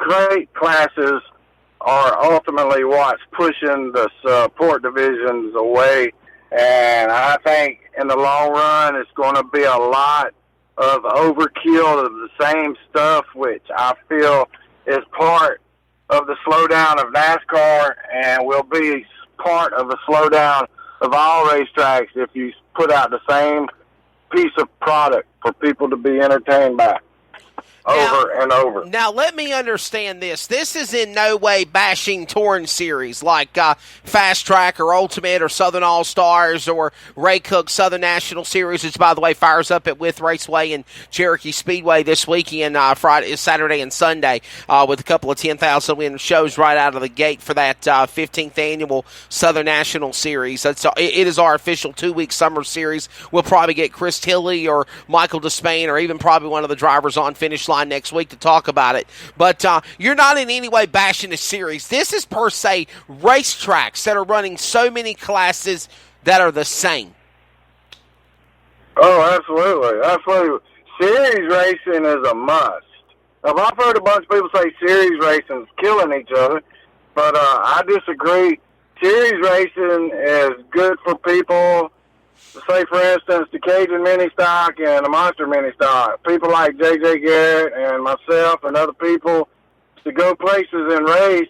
crate classes are ultimately what's pushing the support divisions away. And I think in the long run, it's going to be a lot of overkill of the same stuff, which I feel is part of the slowdown of NASCAR and will be part of the slowdown of all racetracks if you put out the same piece of product for people to be entertained by. Over and over. Now, let me understand this. This is in no way bashing touring series like Fast Track or Ultimate or Southern All-Stars or Ray Cook Southern National Series, which, by the way, fires up at With Raceway and Cherokee Speedway this weekend, Friday, Saturday, and Sunday, with a couple of 10,000-win shows right out of the gate for that 15th annual Southern National Series. It is our official 2-week summer series. We'll probably get Chris Tilley or Michael Despain or even probably one of the drivers on Finish Line next week to talk about it. But you're not in any way bashing the series. This is per se racetracks that are running so many classes that are the same. Oh, absolutely. Absolutely. Series racing is a must. Now, I've heard a bunch of people say series racing is killing each other, but I disagree. Series racing is good for people. Say, for instance, the Cajun mini stock and the Monster mini stock. People like J.J. Garrett and myself and other people to go places and race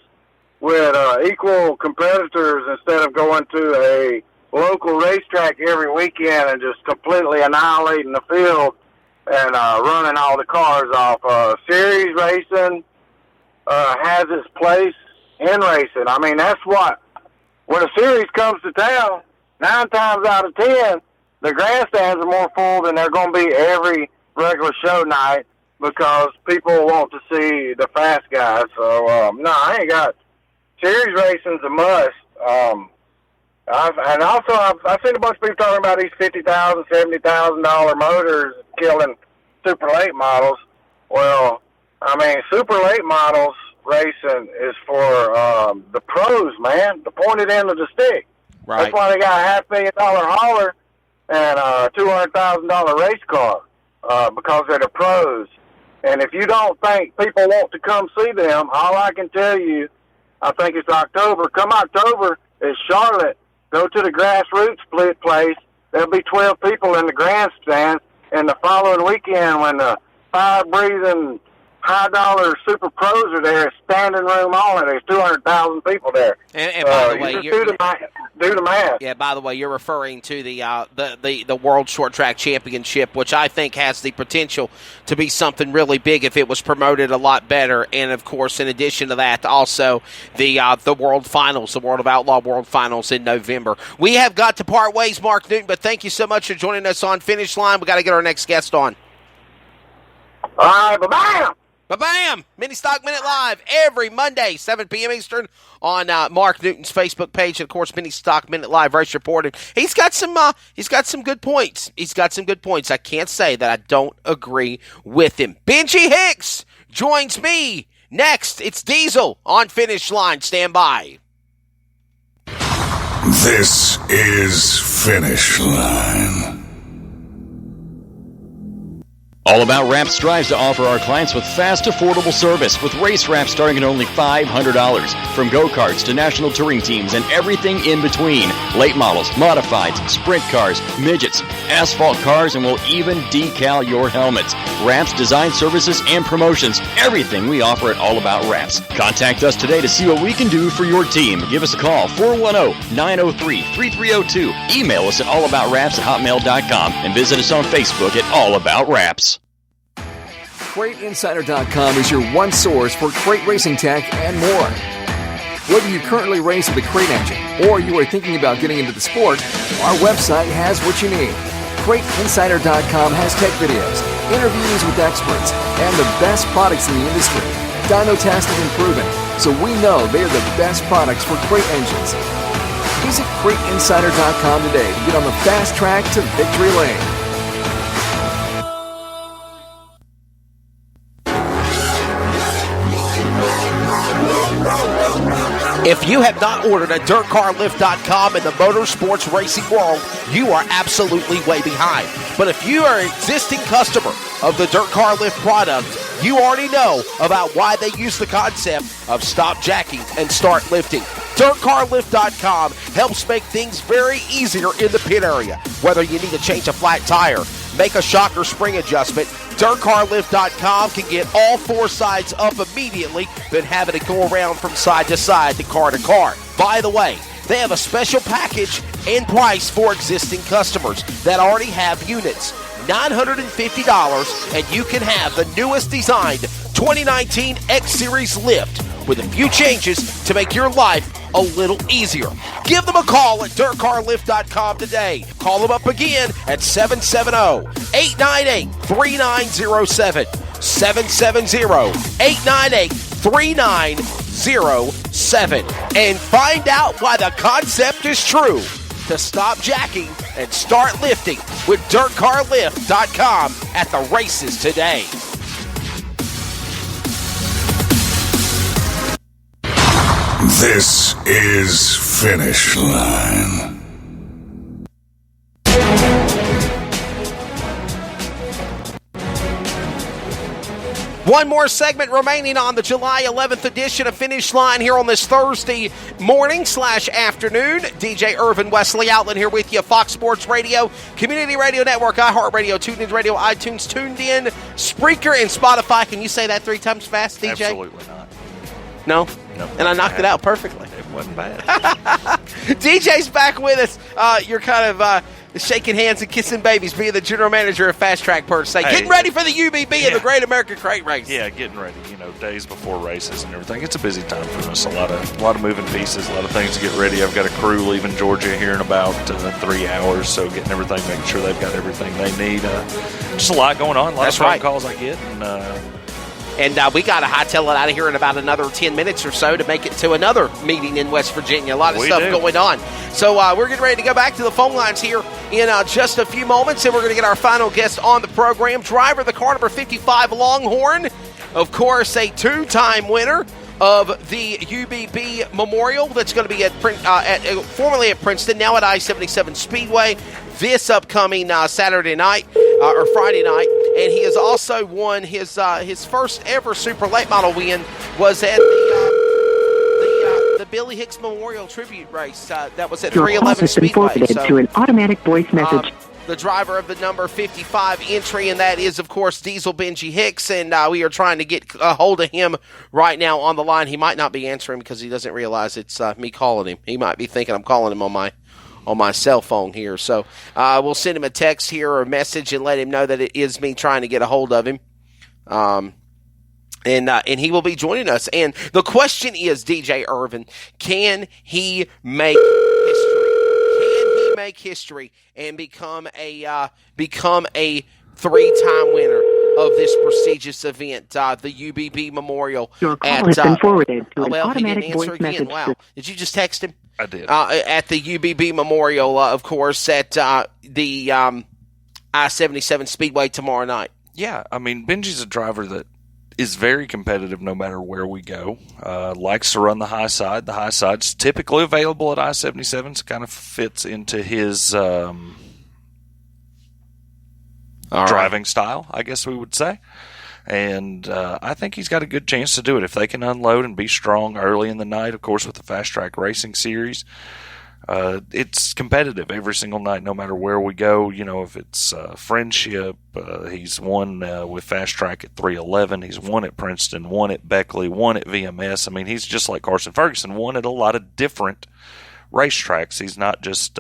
with equal competitors instead of going to a local racetrack every weekend and just completely annihilating the field and running all the cars off. Series racing has its place in racing. I mean, that's what, when a series comes to town, 9 times out of 10, the grandstands are more full than they're going to be every regular show night because people want to see the fast guys. So, no, I ain't got series racing's a must. I've seen a bunch of people talking about these $50,000, $70,000 motors killing super late models. Well, I mean, super late models racing is for the pros, man, the pointed end of the stick. Right. That's why they got a $500,000 hauler and a $200,000 race car because they're the pros. And if you don't think people want to come see them, all I can tell you, I think it's October. Come October, it's Charlotte. Go to the grassroots split place. There'll be 12 people in the grandstands. And the following weekend, when the fire-breathing, high-dollar super pros are there, standing room only. There's 200,000 people there. And by the way, you just do the math. Yeah, by the way, you're referring to the World Short Track Championship, which I think has the potential to be something really big if it was promoted a lot better. And, of course, in addition to that, also the World Finals, the World of Outlaw World Finals in November. We have got to part ways, Mark Newton, but thank you so much for joining us on Finish Line. We got to get our next guest on. All right, bye-bye. Ba-bam! Mini Stock Minute Live every Monday, 7 p.m. Eastern on Mark Newton's Facebook page. And, of course, Mini Stock Minute Live Race Report. And he's got some good points. I can't say that I don't agree with him. Benji Hicks joins me next. It's Diesel on Finish Line. Stand by. This is Finish Line. All About Wraps strives to offer our clients with fast, affordable service with race wraps starting at only $500. From go-karts to national touring teams and everything in between. Late models, modifieds, sprint cars, midgets, asphalt cars, and we'll even decal your helmets. Wraps, design services, and promotions. Everything we offer at All About Wraps. Contact us today to see what we can do for your team. Give us a call, 410-903-3302. Email us at allaboutraps@hotmail.com and visit us on Facebook at All About Wraps. CrateInsider.com is your one source for crate racing tech and more. Whether you currently race with a crate engine or you are thinking about getting into the sport, our website has what you need. CrateInsider.com has tech videos, interviews with experts, and the best products in the industry. Dyno tested and proven, so we know they are the best products for crate engines. Visit CrateInsider.com today to get on the fast track to victory lane. If you have not ordered at DirtCarLift.com in the motorsports racing world, you are absolutely way behind. But if you are an existing customer of the Dirt Car Lift product, you already know about why they use the concept of stop jacking and start lifting. DirtCarLift.com helps make things very easier in the pit area. Whether you need to change a flat tire, make a shock or spring adjustment, DirtCarLift.com can get all four sides up immediately, then having to go around from side to side to car. By the way, they have a special package and price for existing customers that already have units. $950, and you can have the newest designed 2019 X Series lift with a few changes to make your life a little easier. Give them a call at DirtCarLift.com today. Call them up again at 770-898-3907. 770-898-3907. And find out why the concept is true to stop jacking and start lifting with DirtCarLift.com at the races today. This is Finish Line. One more segment remaining on the July 11th edition of Finish Line here on this Thursday morning/afternoon. DJ Irvine, Wesley Outland here with you. Fox Sports Radio, Community Radio Network, iHeartRadio, TuneIn Radio, iTunes, Tuned In, Spreaker, and Spotify. Can you say that 3 times fast, DJ? Absolutely not. No? No. And I knocked it out perfectly. It wasn't bad. DJ's back with us. You're kind of shaking hands and kissing babies, being the general manager of Fast Track per se. Getting ready for the UBB and the Great American Crate Race. Yeah, getting ready. Days before races and everything. It's a busy time for us. A lot of moving pieces, a lot of things to get ready. I've got a crew leaving Georgia here in about 3 hours, so getting everything, making sure they've got everything they need. Just a lot going on. A lot of phone calls I get, And we got to hightail it out of here in about another 10 minutes or so to make it to another meeting in West Virginia. A lot of stuff going on. So we're getting ready to go back to the phone lines here in just a few moments, and we're going to get our final guest on the program. Driver of the car number 55 Longhorn, of course, a 2-time winner of the UBB Memorial that's going to be formerly at Princeton, now at I-77 Speedway, this upcoming Saturday night or Friday night. And he has also won his first ever super late model win was at the Billy Hicks Memorial Tribute Race. That was at 311 Speedway. So, to an automatic voice message. The driver of the number 55 entry, and that is, of course, Diesel Benji Hicks, and we are trying to get a hold of him right now on the line. He might not be answering because he doesn't realize it's me calling him. He might be thinking I'm calling him on my cell phone here. So we'll send him a text here or a message and let him know that it is me trying to get a hold of him. And he will be joining us. And the question is, DJ Irvine, can he make history? Make history and become a 3-time winner of this prestigious event, the UBB Memorial. Your call has been forwarded to an automatic he didn't voice answer again. message. Wow. Did you just text him? I did. At the UBB Memorial, of course, at the I-77 Speedway tomorrow night. Yeah, I mean, Benji's a driver that is very competitive no matter where we go. Likes to run the high side. The high side's typically available at I-77, so kind of fits into his driving style, I guess we would say. And I think he's got a good chance to do it. If they can unload and be strong early in the night, of course, with the Fast Track Racing Series, it's competitive every single night, no matter where we go. If it's Friendship, he's won with Fast Track at 311. He's won at Princeton, won at Beckley, won at VMS. I mean, he's just like Carson Ferguson, won at a lot of different racetracks. He's not just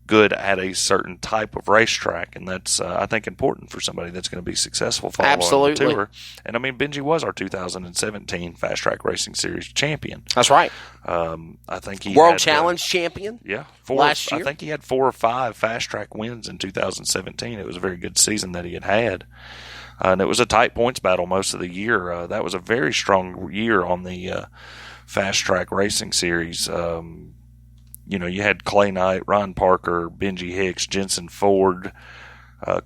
good at a certain type of racetrack, and that's I think important for somebody that's going to be successful following the tour. And I mean, Benji was our 2017 Fast Track Racing Series champion. That's right. I think he World Challenge champion. Yeah, last year. I think he had 4 or 5 Fast Track wins in 2017. It was a very good season that he had. And it was a tight points battle most of the year. That was a very strong year on the Fast Track Racing Series. You had Clay Knight, Ron Parker, Benji Hicks, Jensen Ford,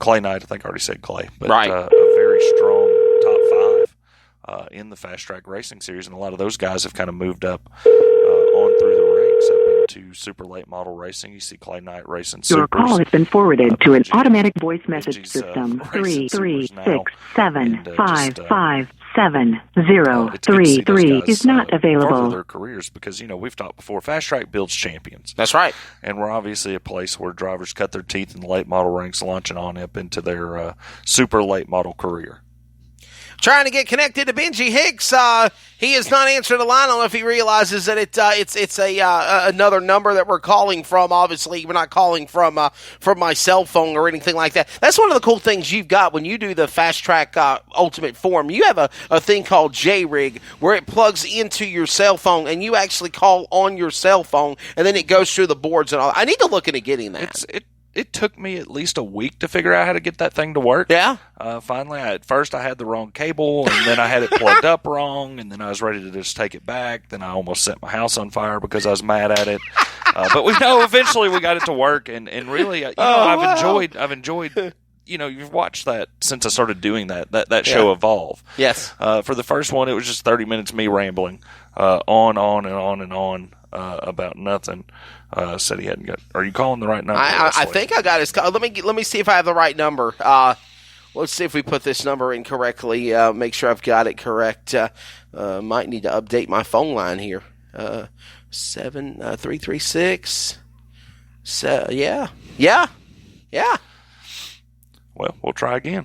Clay Knight. I think I already said Clay, but right. A very strong top 5 in the Fast Track Racing Series, and a lot of those guys have kind of moved up on through the ranks up into super late model racing. You see Clay Knight racing Your supers. call has been forwarded to an automatic voice message Benji's, system. racing supers now. 336757033 is not further available. their careers, because we've talked before, Fast Track builds champions. That's right. And we're obviously a place where drivers cut their teeth in the late model ranks, launching on up into their super late model career. Trying to get connected to Benji Hicks. He has not answered the line. I don't know if he realizes that it's another number that we're calling from. Obviously, we're not calling from my cell phone or anything like that. That's one of the cool things you've got when you do the Fast Track Ultimate Form. You have a thing called J-Rig where it plugs into your cell phone, and you actually call on your cell phone, and then it goes through the boards and all. I need to look into getting that. It took me at least a week to figure out how to get that thing to work. Yeah. Finally, at first I had the wrong cable, and then I had it plugged up wrong, and then I was ready to just take it back. Then I almost set my house on fire because I was mad at it. But eventually we got it to work, and really, I've enjoyed. You've watched that since I started doing that show evolve. Yes. For the first one, it was just 30 minutes me rambling on and on and on about nothing. Said he hadn't got. Are you calling the right number? I think I got his. Let me see if I have the right number. Let's see if we put this number in correctly. Make sure I've got it correct. Might need to update my phone line here. 7336. Yeah. Well, we'll try again.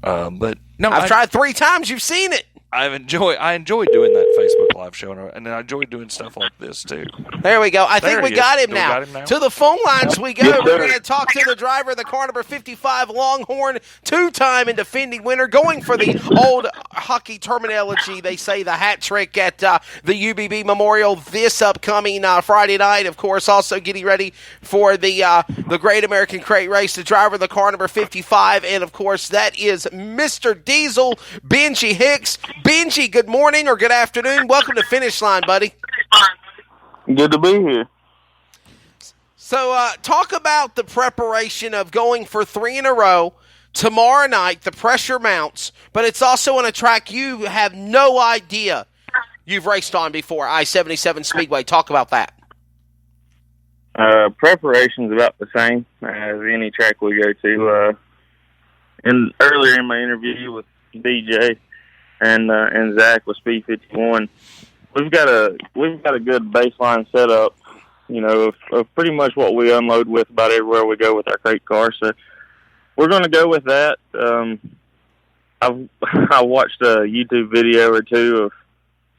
But no, I've tried 3 times. You've seen it. I enjoy doing that Facebook Live show, and I enjoy doing stuff like this too. There we go. I think we got him now. To the phone lines we go. We're going to talk to the driver of the car number 55 Longhorn, 2-time and defending winner, going for the old hockey terminology. They say the hat trick at the UBB Memorial this upcoming Friday night. Of course, also getting ready for the Great American Crate Race. The driver of the car number 55, and of course that is Mr. Diesel, Benji Hicks. Benji, good morning or good afternoon. Welcome to Finish Line, buddy. Good to be here. So talk about the preparation of going for 3 in a row. Tomorrow night, the pressure mounts, but it's also on a track you have no idea you've raced on before, I-77 Speedway. Talk about that. Preparation's about the same as any track we go to. And earlier in my interview with DJ, and Zach with Speed 51, we've got a good baseline setup, of pretty much what we unload with about everywhere we go with our crate car. So we're going to go with that. I watched a YouTube video or two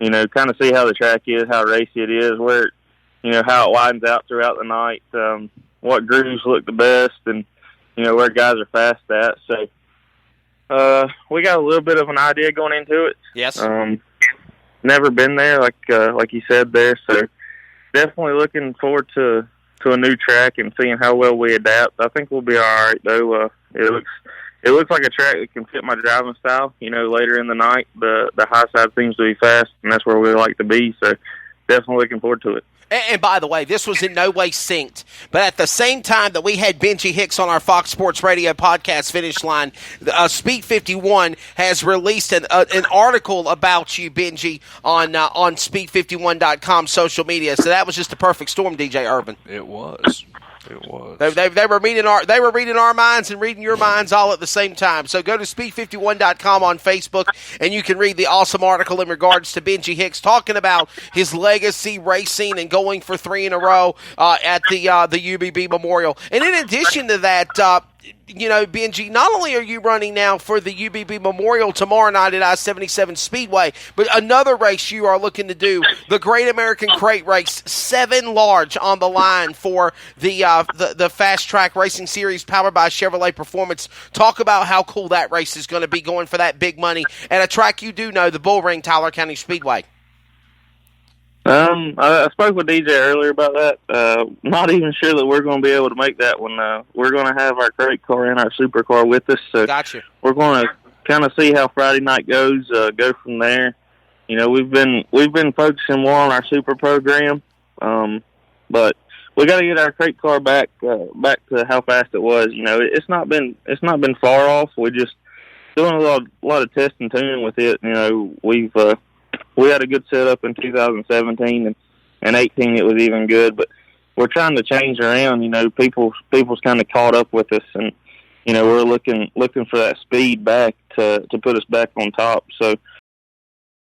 of, kind of see how the track is, how racy it is, where, how it widens out throughout the night, what grooves look the best, and where guys are fast at. So. We got a little bit of an idea going into it. Yes. Never been there, like you said there. So definitely looking forward to a new track and seeing how well we adapt. I think we'll be all right though. It looks like a track that can fit my driving style. Later in the night, the high side seems to be fast, and that's where we like to be. So definitely looking forward to it. And by the way, this was in no way synced, but at the same time that we had Benji Hicks on our Fox Sports Radio podcast Finish Line, Speed 51 has released an article about you, Benji, on speed51.com social media. So that was just a perfect storm, DJ Irvine. It was. They were reading our minds and reading your minds all at the same time. So go to speed51.com on Facebook, and you can read the awesome article in regards to Benji Hicks talking about his legacy racing and going for 3 in a row at the UBB Memorial. And in addition to that, Benji, not only are you running now for the UBB Memorial tomorrow night at I-77 Speedway, but another race you are looking to do, the Great American Crate Race, 7 large on the line for the Fast Track Racing Series powered by Chevrolet Performance. Talk about how cool that race is going to be, going for that big money at a track you do know, the Bull Ring Tyler County Speedway. I spoke with DJ earlier about that. Not even sure that we're going to be able to make that one. We're going to have our crate car and our supercar with us. So gotcha. We're going to kind of see how Friday night goes. Go from there. We've been focusing more on our super program, but we got to get our crate car back to how fast it was. It's not been far off. We just doing a lot of test and tuning with it. You know, we had a good setup in 2017, and 18 it was even good. But we're trying to change around. You know, people's kind of caught up with us, and you know, we're looking for that speed back to put us back on top. So